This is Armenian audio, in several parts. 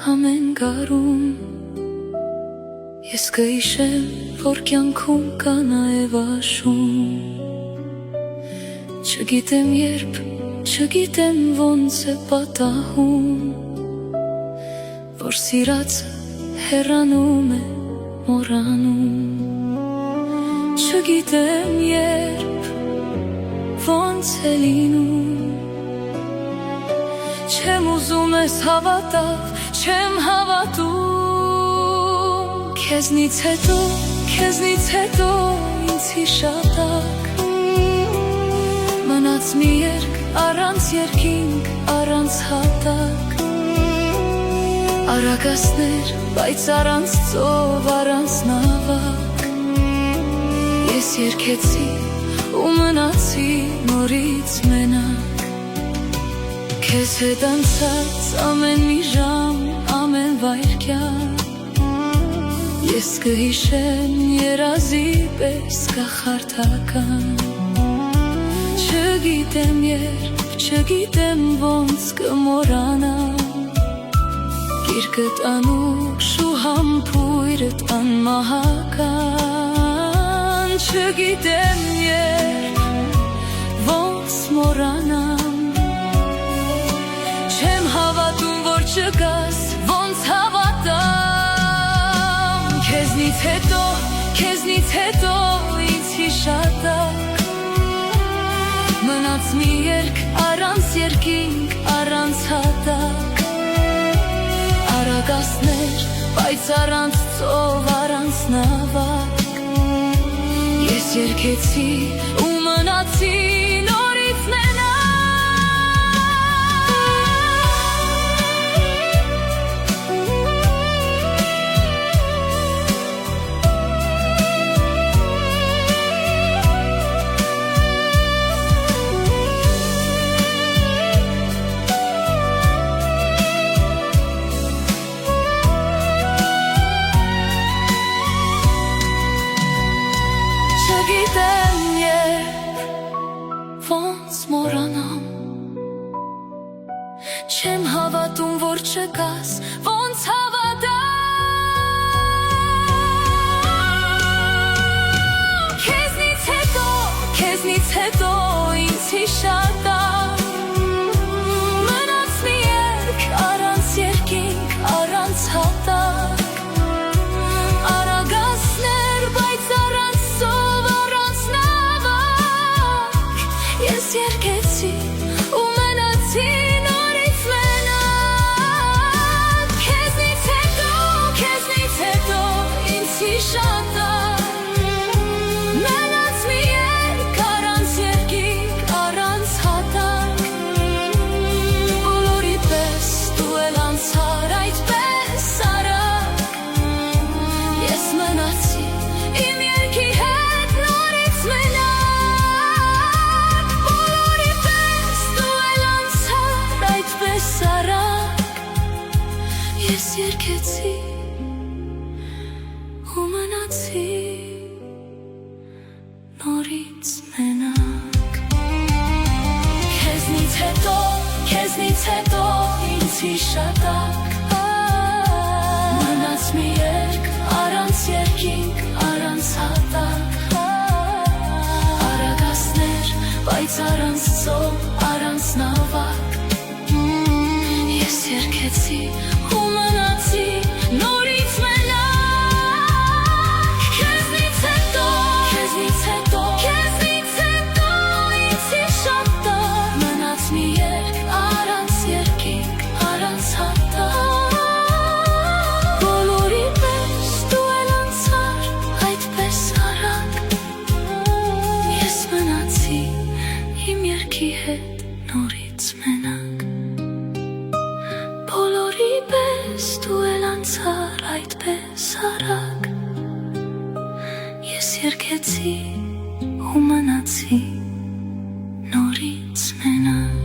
ամեն գարուն Ես կհիշեմ, որ կյանքում կա նաև աշուն Չգիտեմ երբ, չգիտեմ ոնց է պատահում Որ սիրածը հեռանում է մոռանում Չգիտեմ երբ, ոնց է լինում Չեմ ուզում ես հավատալ, չեմ հավատում Քեզնից հետո ինձ հիշատակ Մնաց մի երգ, առանց երկինք, առանց հատակ Արագասներ, բայց առանց ծով, առանց նավակ Ես երգեցի ու մնացի նորից մենակ Քեզ հետ անցած ամեն մի ժամ, ամեն վայրկյան Ես կհիշեմ երազի պես կախարդական Չգիտեմ երբ, չգիտեմ ոնց կմոռանամ Գիրկդ անուշ ու համբույրդ անմահական Չգիտեմ երբ, ոնց մոռանամ Չեմ հավատում, որ չկաս, ոնց հավատամ Քեզնից հետո ինձ հիշատակ Մնաց մի երգ, առանց երկինք, առանց հատակ Արագասներ, բայց առանց ծով, առանց նավակ Ես երգեցի ու մնացի նորից մենակ Չգիտեմ երբ, ոնց մոռանամ Չեմ հավատում, որ չկաս, ոնց հավատամ Քեզնից հետո ինձ հիշատակ Մնաց մի երգ, առանց երկինք, առանց հատակ Արագասներ, բայց առանց ծով, առանց նավակ Ես երգեցի ու մնացի նորից մենակ Քեզնից հետո ինձ հիշատակ Մնաց մի երգ, առանց երկինք, առանց հատակ Բոլորի պես դու էլ անցար այդպես արագ Ես մնացի իմ երգի հետ նորից մենակ Բոլորի պես դու էլ անցար այդպես արագ Ես երգեցի ու մնացի նորից մենակ Քեզնից հետո ինձ հիշատակ Մնաց մի երգ, առանց երկինք, առանց հատակ Արագասներ, բայց առանց ծով, առանց նավակ Ես երգեցի ու մնացի նորից մենակ Քեզնից հետո ինձ հիշատակ Մնաց մի երգ, առանց երկինք, առանց հատակ Բոլորի պես դու էլ անցար այդպես արագ Ես մնացի իմ երգի հետ նորից մենակ Բոլորի պես դու էլ անցար այդպես արագ Ես երգեցի ու մնացի նորից մենակ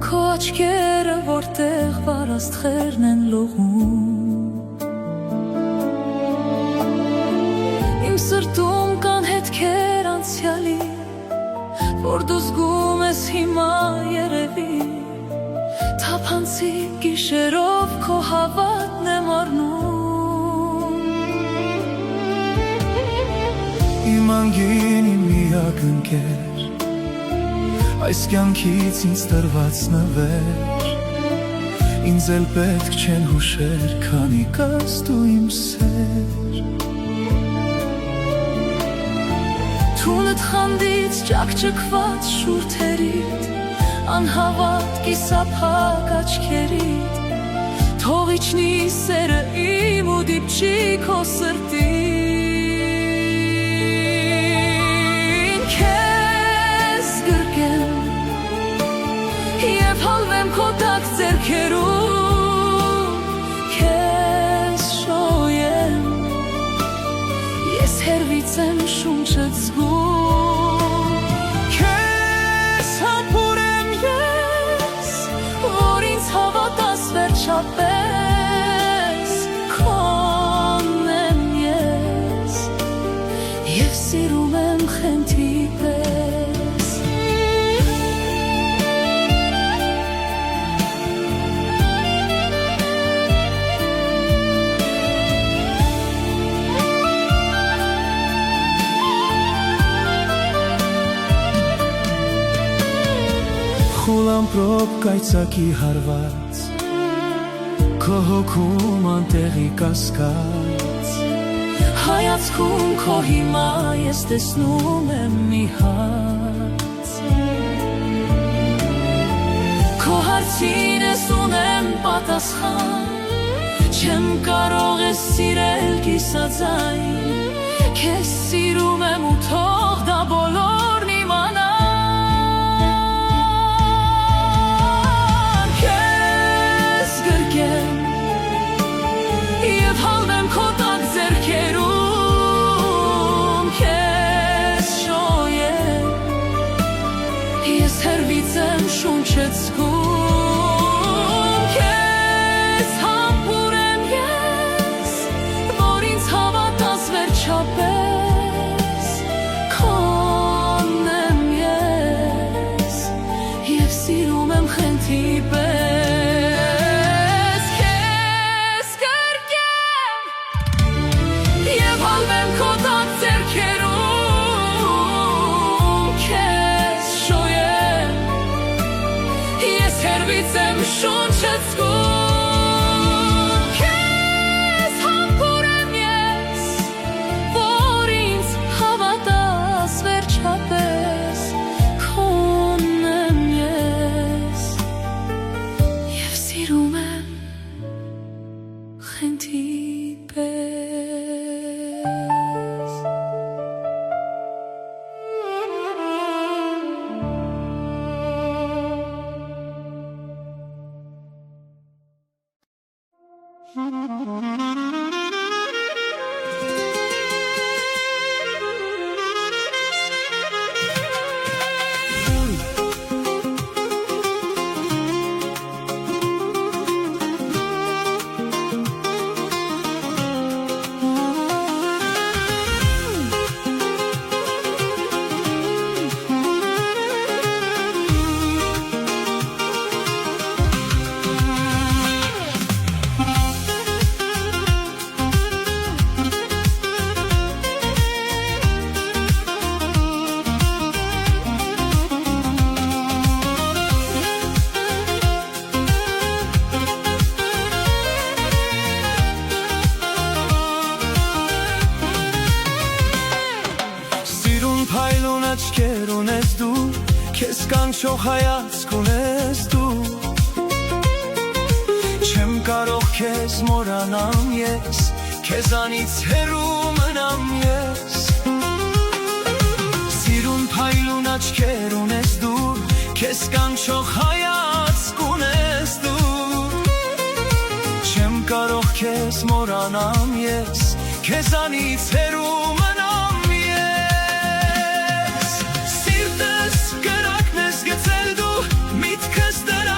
Քո աչքերը որտեղ վարաստղերն են լողում Իմ սրտում կան հետքեր անցյալի Որ դու զգում ես հիմա երևի Թափանցիկ գիշերով քո հավատն եմ առնում Իմ անգին իմ միակ ընկեր Այս կյանքից ինձ տրված նվեր Ինձ էլ պետք չեն հուշեր Քանի կաս դու իմ սեր Թունդ խանդից ճակճկված շուրթերիդ Անհավատ կիսափակ աչքերիդ Թող իջնի սերը իմ ու դիպչի քո սրտին Քեզ գրկեմ Եվ հալվեմ քո տաք ձեռքերում Քեզ շոյեմ Ես հերվից եմ շունչդ զգում Քեզ համբուրեմ ես Որ ինձ հավատաս վերջապես Քոնն եմ ես Եվ սիրում եմ խենթի պես Խուլ ամպրոպ կայծակի հարված Քո հոգում անտեղի կասկած Հայացքում քո հիմա ես տեսնում եմ մի հաց Քո հարցին ես ունեմ պատասխան Չեմ կարող ես սիրել կիսաձայն Քեզ սիրում եմ ու թող դա բոլորն իմանան Քեզ գրկեմ Եվ հալվեմ քո տակ ձեռքերում Քեզ շոյեմ Ես հերվից եմ շունչդ զգում Քեզ համբուրեմ ես Որ ինձ հավատաս վերջապես Քոնն եմ ես Եվ սիրում եմ խենթի պես Քեզ գրկեմ Եվ հալվեմ քո տակ ձեռքերում Քեզ շոյեմ Ես հերվից եմ շունչդ զգում Քեզ համբուրեմ ես Որ ինձ հավատաս վերջապես Քոնն եմ ես Եվ սիրում եմ խենթի պես Փայլուն աչքեր ունես դու Քեզ կանչող հայացք ունես դու Չեմ կարող քեզ մոռանամ ես Քեզանից հեռու մնամ ես Սիրուն փայլուն աչքեր ունես դու Քեզ կանչող հայացք ունես դու Չեմ կարող քեզ մոռանամ ես Քեզանից հեռու մնամ ես Սիրտս կրակն ես գցել դու Միտքս դրա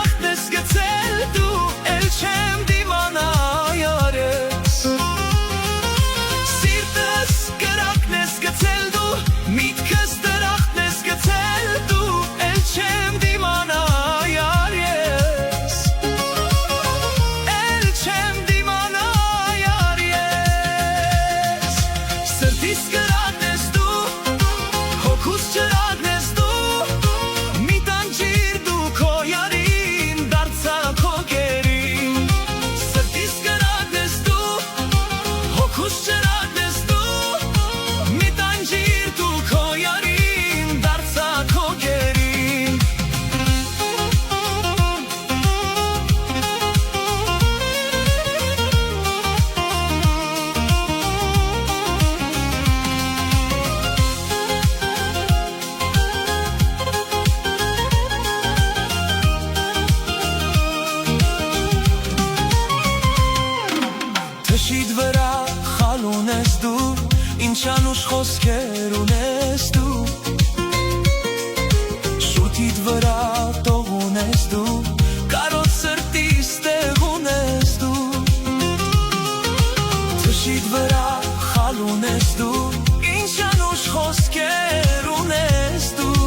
խոսքեր ունես դու Շուտիդ վրա տող ունես դու Կարոտ սրտիս տեղ ունես դու Թշիդ վրա խալ ունես դու Ինչ անուշ խոսքեր ունես դու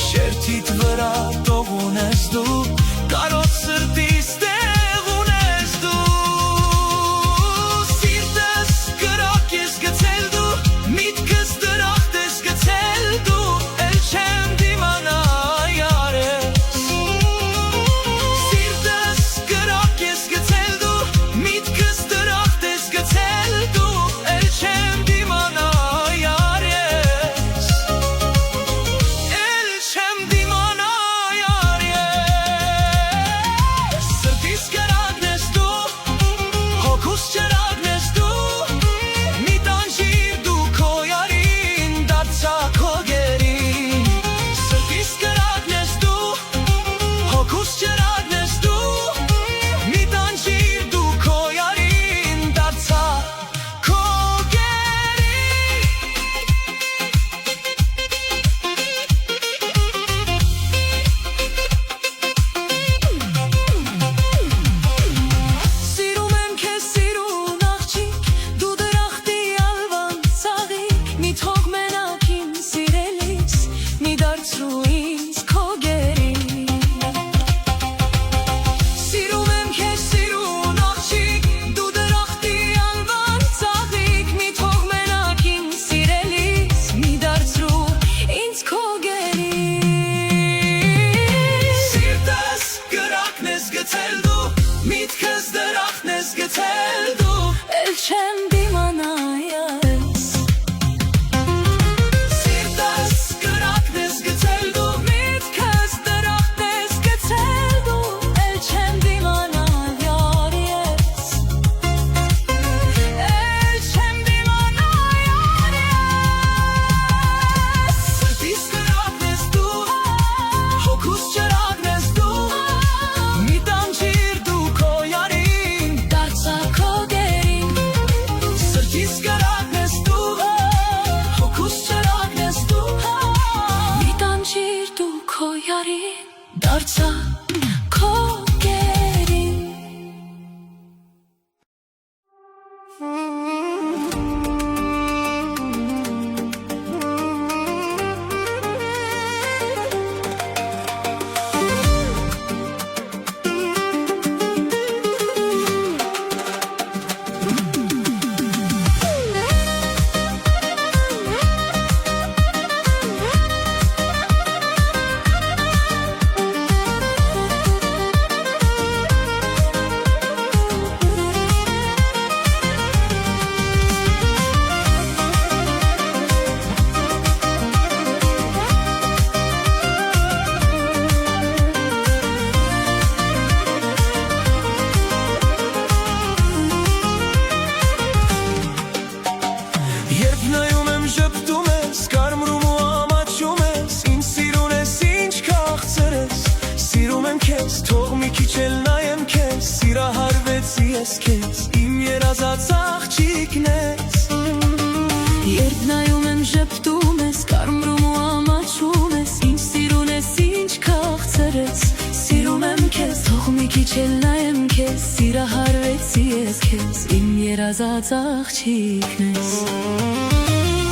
Շերտիդ վրա տող ունես դու Կարոտ սրտիս տեղ ունես դու Սիրտս կրակ ես գցել դու Միտքս դրախտ ես գցել դու Էլ չեմ դիմանա յարես Սիրտս կրակ ես գցել դու Միտքս դրախտ ես գցել դու Էլ չեմ դիմանա յարես Էլ չեմ դիմանա յարես Սրտիս կրակն ես դու Հոգուս ճրագն ես դու Մի տանջիր դու քո յարին Դարձա քո գերին Սրտիս կրակն ես դու Հոգուս ճրագն ես դու Մի տանջիր դու քո յարին Դարձա քո գերին Սիրում եմ քեզ սիրուն աղջիկ Դու դրախտի ալվան ծաղիկ Մի թող մենակ իմ սիրելիս Մի դարձրու ինձ քո գերին Սիրում եմ քեզ սիրուն աղջիկ Դու դրախտի ալվան ծաղիկ Մի թող մենակ իմ սիրելիս Մի դարձրու ինձ քո գերին Սիրտս կրակն ես գցել դու Միտքս դրախտն ես գցել դու Էլ չեմ դիմանա յարես Սիրտս կրակն ես գցել դու Միտքս դրախտն ես գցել դու Էլ չեմ դիմանա յարես Էլ չեմ դիմանա յարես Սրտիս կրակն ես դու Հոգուս ճրագն ես դու Մի տանջիր դու քո յարին Դարձա քո գերին Սրտիս կրակն ես դու Հոգուս ճրագն ես դու Մի տանջիր դու քո յարին Դարձա քո գերին Երբ նայում եմ ժպտում ես Կարմրում ու ամաչում ես Ինձ սիրուն ես ինչ քաղցր ես Սիրում եմ քեզ Թող մի քիչ էլ նայեմ քեզ Սիրահարվեցի ես քեզ Իմ երազած աղջիկն ես Երբ նայում եմ ժպտում ես Կարմրում ու ամաչում ես Ինձ սիրուն ես ինչ քաղցր ես Սիրում եմ քեզ Թող մի քիչ էլ նայեմ քեզ Սիրահարվեցի ես քեզ Իմ երազած աղջիկն ես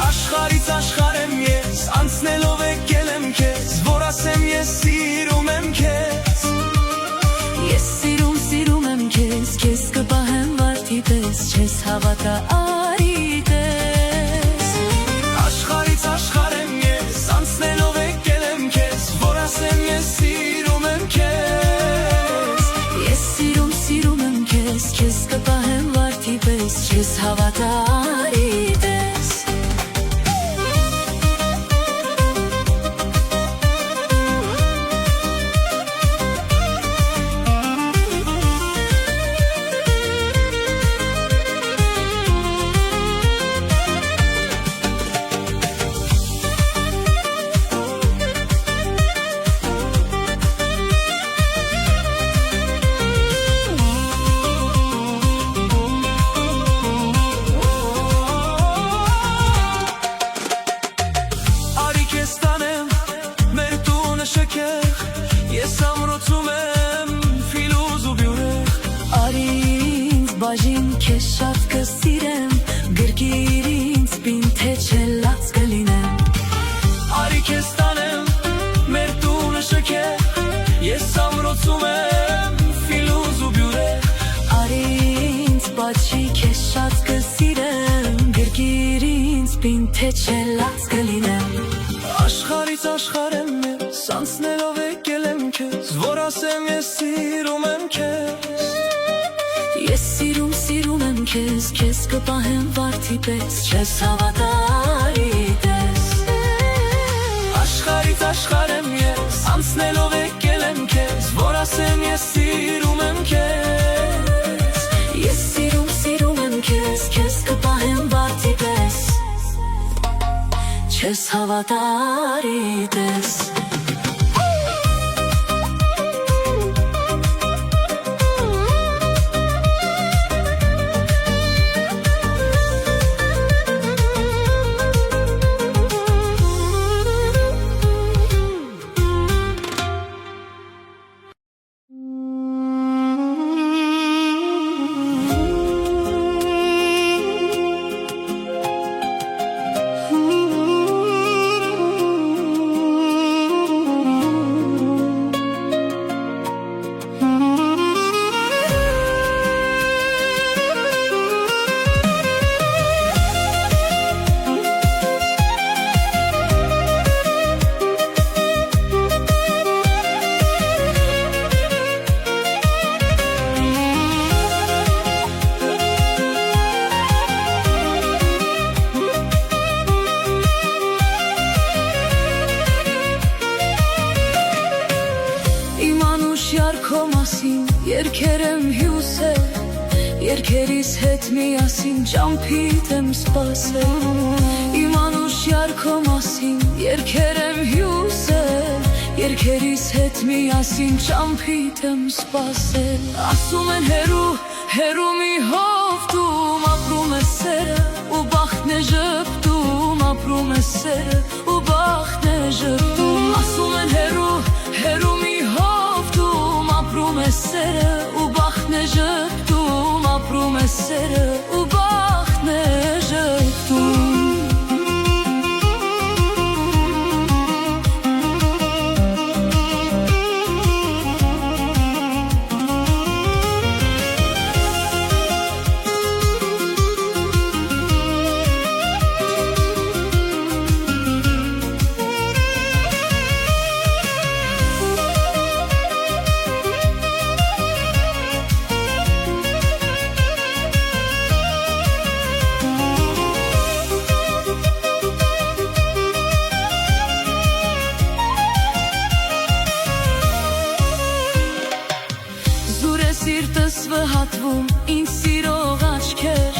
Աշխարից աշխար եմ ես Անցնելով եկել եմ քեզ Որ ասեմ ես սիրում եմ քեզ Ես սիրում եմ քեզ Քեզ կպահեմ վարդի պես Չես հավատա արի տես Աշխարից աշխար եմ ես Անցնելով եկել եմ քեզ Որ ասեմ ես սիրում եմ քեզ Ես սիրում եմ քեզ Քեզ կպահեմ վարդի պես Չես հավատա արի տես շքեղ, ես ամրոցում եմ ֆիլուզ ու բյուրեղ։ Արի ինձ բաժին քեզ շատ կսիրեմ, գրկիր ինձ պին թե չելած կլինեմ։ Արի քեզ տանեմ մեր տունը շքեղ, ես ամրոցում եմ ֆիլուզ ու բյուրեղ։ Արի ինձ բաժի քեզ շատ կսիրեմ, գրկիր ինձ պին թե չելած կլինեմ։ Աշխարից աշխարհ եմ ես, անցնելով եկել եմ քեզ, որ ասեմ ես սիրում եմ քեզ։ Ես սիրում եմ քեզ, քեզ կպահեմ վարդի պես, չես հավատալի տես։ Աշխարից աշխարհ եմ ես, անցնելով եկել եմ քեզ, որ ասեմ ես սիրում եմ քեզ։ Ես սիրում եմ քեզ, քեզ կպահեմ վարդի պես, չես հավատալի տես։ Քո մասին երկեր եմ հյուսել, երկերիս հետ միասին ճամփիդ եմ սպասել։ Իմ անուշյար քո մասին երկեր եմ հյուսել, երկերիս հետ միասին ճամփիդ եմ սպասել։ Ասում են հերու մի հովտում ապրում է սերը, ու բախտն է ժպտում, ապրում է սերը, ու բախտն է ժպտում։ Ասում են հերու մի հովտում ապրում է սերը, ու բախտն է ժպտում, ապրում է սերը, ու բախտն է ժպտում։ Սիրտս վհատվում, ինձ սիրող աչքեր,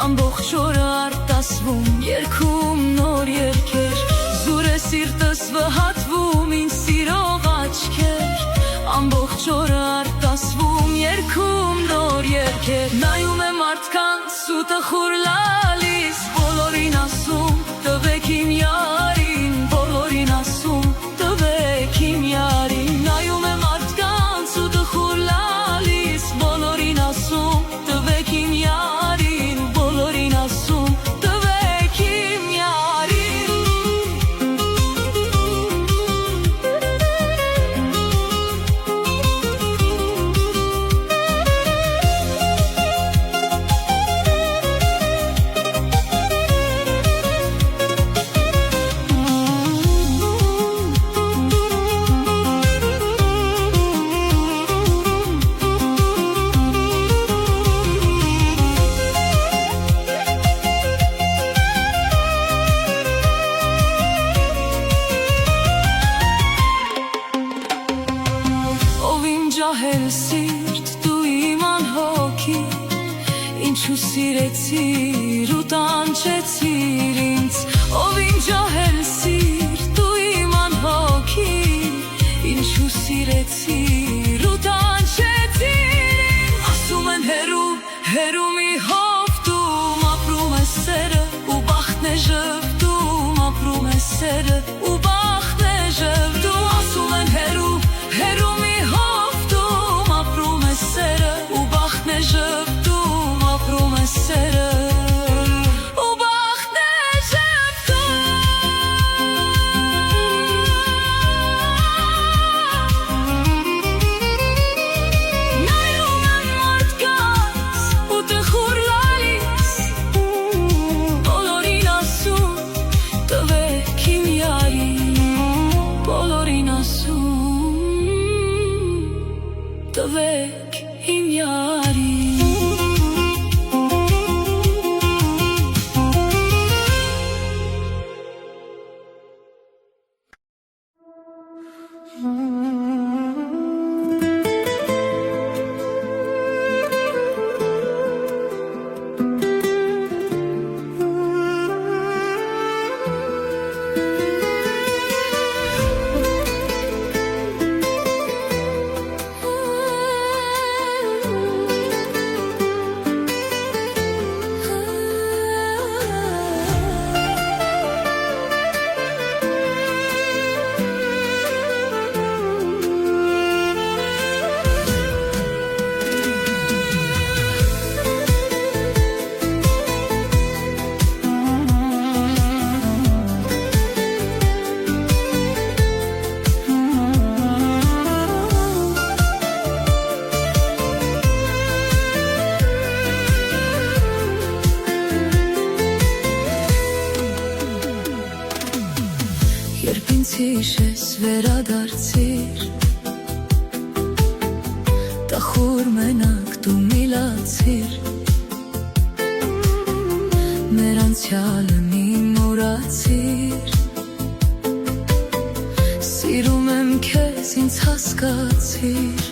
ամբողջ օրը արտասվում, երգում նոր երգեր։ Զուր է սիրտս վհատվում, ինձ սիրող աչքեր, ամբողջ օրը արտասվում, երգում նոր երգեր։ Նայում եմ մարդկանց ու տխուր լալիս, բոլորին ասում, տվեք իմ յարին, բոլորին ասում, տվեք իմ յարին։ Նայում եմ մարդկանց ու տխուր լալիս, բոլորին ասում, տվեք իմ յարին, բոլորին ասում, տվեք իմ յարին։ Ջահել սիրտ, դու իմ անհոգի, ինչու սիրեցիր ու տանջեցիր ինձ։ Ով իմ ջահել սիրտ, դու իմ անհոգի, ինչու սիրեցիր ու տանջեցիր ինձ։ Ասում են հերու մի հովտում ապրում է սերը, ու բախտն է ժպտում, ապրում է սերը, ու բախտն է ժպտում։ տվեք իմ յարին Երբ ինձ հիշես վերադարձիր Տխուր մենակ դու միլացիր Մեր անցյալը մի մոռացիր Սիրում եմ քեզ ինձ հասկացիր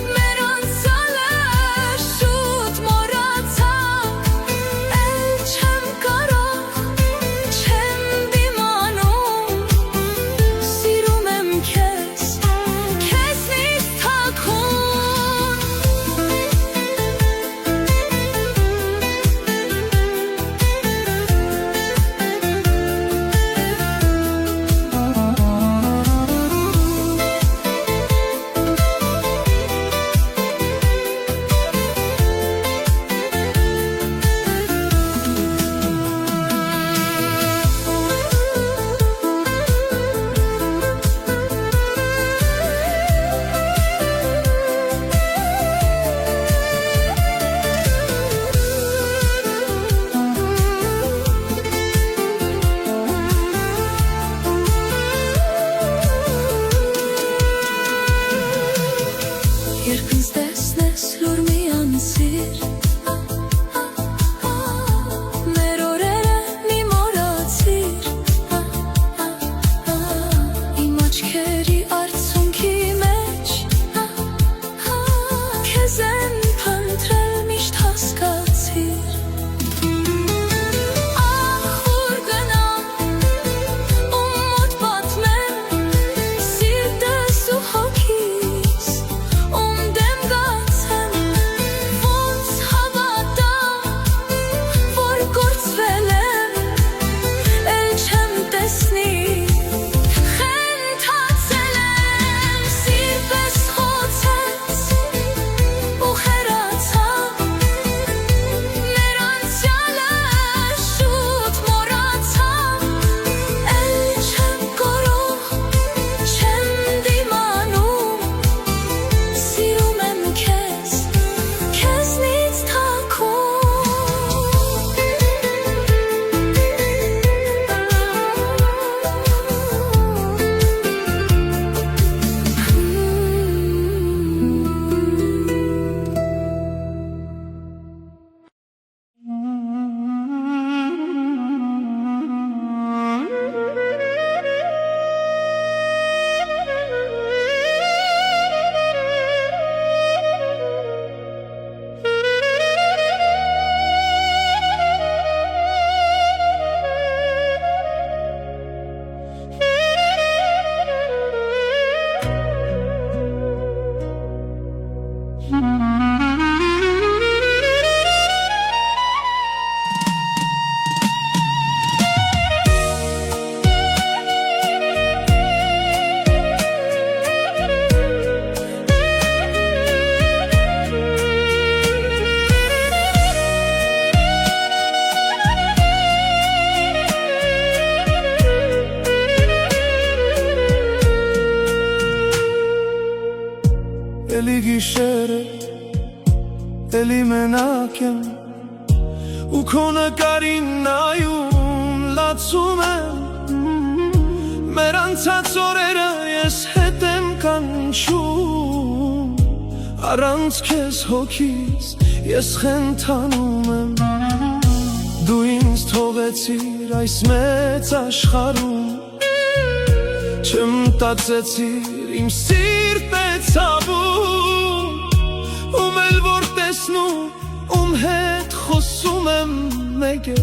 Մեր էլի գիշեր է, էլի մենակ եմ ու քո նկարին նայում լացում եմ մեր անցած օրերը ես հետ եմ կանչում առանց քեզ հոգիս ես խենթանում եմ դու ինձ թողեցիր այս մեծ աշխարհում չմտածեցիր իմ սիրտը ցավում ում էլ որ տեսնում ում հետ խոսում եմ մեկ է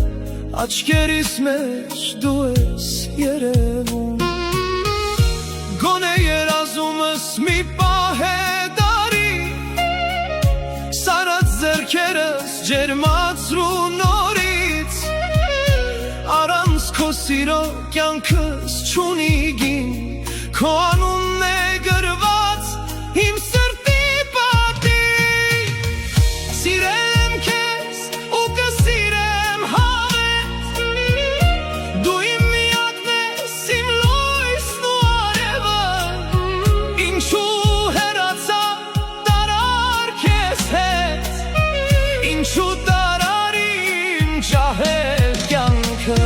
աչքերիս մեջ դու ես երևում գոնե երազումս մի պահ է դարի սարած ձեռքերս ջերմացրու նորից առանց քո սիրո կյանքս չունի գին քո անունն է գրված իմ սրտի պատի սիրել եմ քեզ ու կսիրեմ հավետ դու իմ միակն ես իմ լույսն ու արևը ինչու հեռացա տարար քեզ հետ ինչու տարար իմ ջահել կյանքը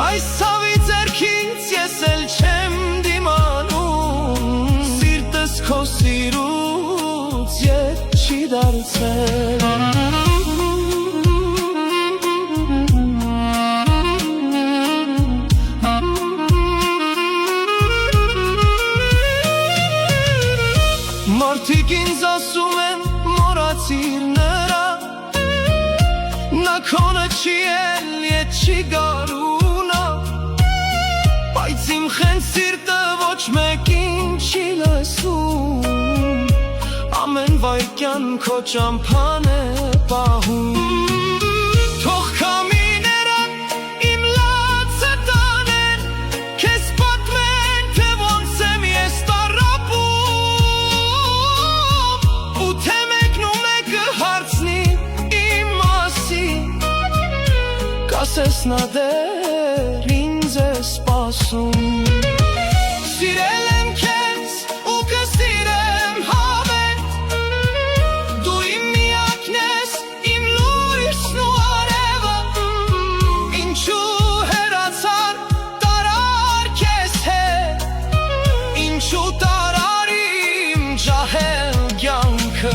Այս ցավի ձեռքից ես էլ չեմ դիմանում Սիրտս քո սիրուց ետ չի դարձել Մարդիկ ինձ ասում են մոռացիր նրա Նա քոնը չի էլ ետ չի գարու նա Բայց իմ խենթ սիրտը ոչ մեկին չի լսում Ամեն վայրկյան քո ճամփան է պահում Թող քամիներան իմ լացը տանեն Քեզ պատմեն թե ոնց եմ ես տառապում Ու թե մեկն ու մեկը հարցնի իմ մասին Կասես նա դեռ ինձ է սպասում Սիրել եմ քեզ ու կսիրեմ հավետ Դու իմ միակն ես, իմ լույսն ու արևը Ինչու հեռացար տարար քեզ հետ Ինչու տարար իմ ջահել կյանքը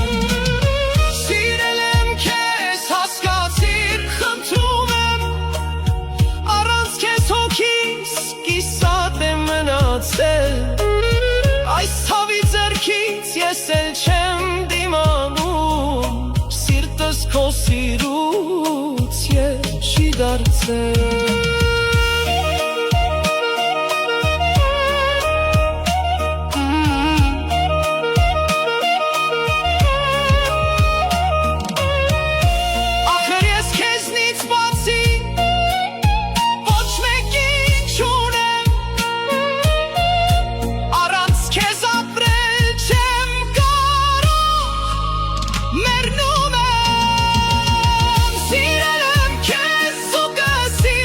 Սիրել եմ քեզ, հասկացիր, խնդրում եմ Առանց քեզ հոգիս կիսատ եմ մնացել Այս ցավի ձեռքից ես էլ չեմ դիմանում Սիրտս քո սիրուց ետ չի դարձել Մերնում եմ, սիրել եմ քեզ ու կսիրեմ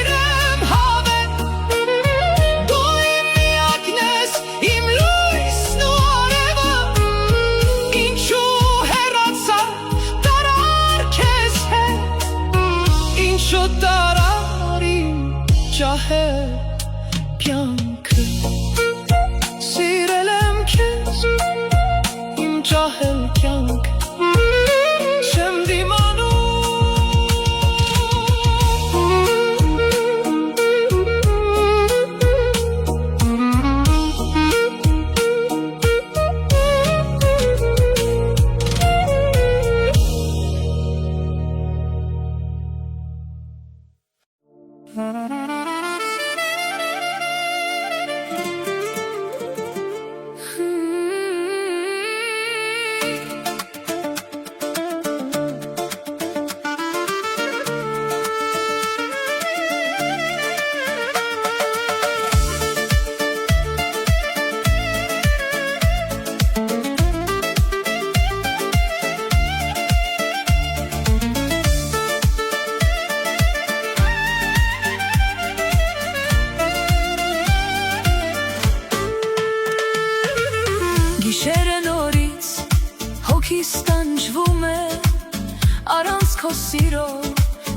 ես քո սիրով,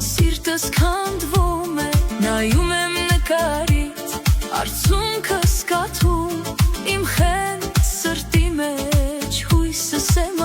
սիրտս քանդվում է, նայում եմ նկարիդ, արցունքս կաթում, իմ խենթ սրտի մեջ հույսս եմ